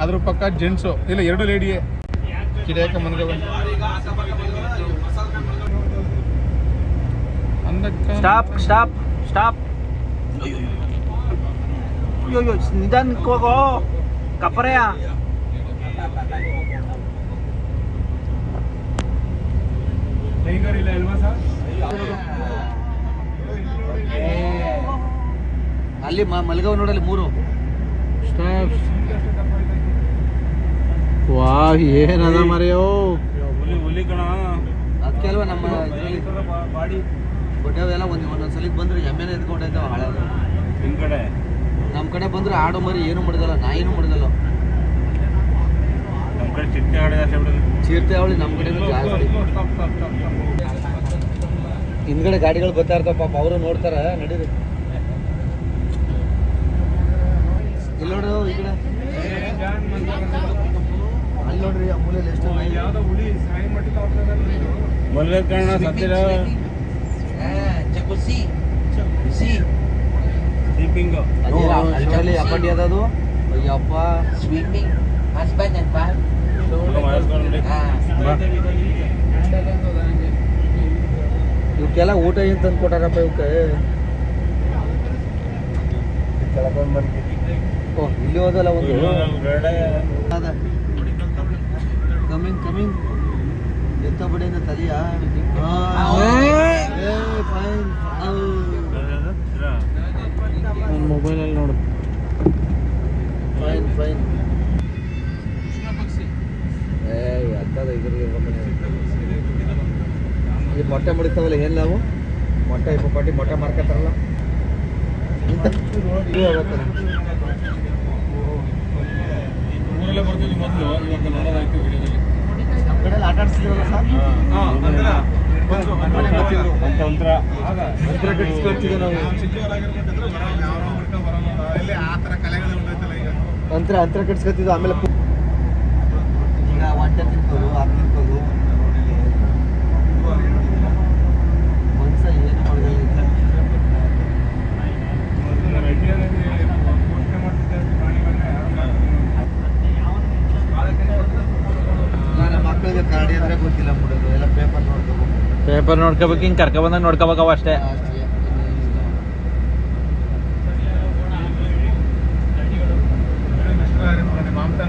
ಅದ್ರ ಪಕ್ಕ ಜೆಂಟ್ಸು ಇಲ್ಲ 2 ಲೇಡಿಯೇ ಕಿಡಿಯಾಕ ಮನ್ಗ ಸ್ಟಾಪ್ ಸ್ಟಾಪ್ ಸ್ಟಾಪ್. ಅಯ್ಯೋ ನಿಧಾನಕ್ಕೆ ಹೋಗೋ ಕಪರೆಯ. ಅಲ್ಲಿ ಮಲ್ಗವ್ ನೋಡಲ್ಲಿ 3 ಸ್ಟಾಪ್. ವಾ ಏನದ ಮರೆಯೋ ಹುಲಿ ಕಣ. ಅದಕ್ಕೆ ಅಲ್ವಾ ನಮ್ಮ ಇದರಲ್ಲಿ ದೊಡ್ಡವೆಲ್ಲ ಒಂದೊಂದ್ಸಲಿಗೆ ಬಂದ್ರೆ ಎಮ್ಮೆನೆ ಎತ್ಕೊಂಡೈತಾವ ಹಾಳಾದ. ನಿಮ್ ಕಡೆ ನಮ್ಮ ಕಡೆ ಬಂದ್ರೆ ಆಡು ಮರಿ ಏನು ಮಾಡಿದಲ್ಲ, ನಾಯಿನೂ ಮಾಡಿದಲ್ಲ. ನಮ್ಮ ಕಡೆ ಚೀರ್ತೆ ಅವಳಿ ನಮ್ಮ ಕಡೆ ಜಾಸ್ತಿ. ಹಿಂದ್ಗಡೆ ಗಾಡಿಗಳು ಬರ್ತಾ ಇರ್ತಾವ ಪಾಪ, ಅವರು ನೋಡ್ತಾರ. ನಡೀರಿ ಇಲ್ಲಿ ನೋಡ್ರಿ, ಈ ಕಡೆ ಅಲ್ಲಿ ನೋಡ್ರಿ, ಆ ಮೂಲೆಯಲ್ಲಿ ಎಷ್ಟು ಮಲ್ಗಣ್ಣ ಸತ್ತಿರ ಸ್ಲೀಪಿಂಗ್ ಅಲ್ಲಿ ಅಪ್ಪಡಿ ಅದದು. Ayyappa Swimming, husband and wife. ಇವಕ್ಕೆಲ್ಲ ಊಟ ಏನು ತಂದು ಕೊಟ್ಟಾರಪ್ಪ ಇವಕ್ಕೆ. ಓ ಇಲ್ಲಿ ಹೋದಲ್ಲ ಒಂದು ಅದ ಕಮಿಂಗ್ ಕಮಿಂಗ್ ಎತ್ತ ಬಡಿನ ತಲಿಯ. ಮೊಬೈಲಲ್ಲಿ ನೋಡು. Fine fine. ಅಕ್ಕದ ಇದ್ರಿಗೆ ಈ ಮೊಟ್ಟೆ ಮುಡಿತಾವಲ್ಲ, ಏನು ನಾವು ಮೊಟ್ಟೆ ಪಾಟಿ ಮೊಟ್ಟೆ ಮಾರ್ಕೊತಾರಲ್ಲ ಊರಲ್ಲೇ ಬರ್ತಿದ್ವಿ ಮೊದಲು, ಇವಾಗ ನೋಡೋದಾಯ್ತು ವಿಡಿಯೋದಲ್ಲಿ. ನಮ್ಮ ಕಡೆ ಆಟ ಆಡಿಸಿದ್ರಲ್ಲ ಸರ್, ಅಂತರ ಕಟ್ಟಿಸ್ಕೊಳ್ತಿದ್ದೆ ನಾವು. ಅಂತರ ಕಟ್ಟಿಸ್ಕೊತಿದ್ವು. ಆಮೇಲೆ ಈಗ ಒಂಟೆ ತಿನ್ಕೋದು, ಅದು ತಿನ್ಕೋದು. ಮನ್ಸ ಏನು ಮಾಡಿದ್ರೆ ನಮ್ಮ ಮಕ್ಕಳಿಗೆ ಕರಡಿ ಅಂದ್ರೆ ಗೊತ್ತಿಲ್ಲ ಬಿಡೋದು, ಎಲ್ಲ ಪೇಪರ್ ನೋಡ್ಕೋಬೇಕು. ಪೇಪರ್ ನೋಡ್ಕೋಬೇಕು, ಹಿಂಗೆ ಕರ್ಕೊಬಂದಾಗ ನೋಡ್ಕೋಬೇಕು ಅಷ್ಟೇ. ಮಾಂಸ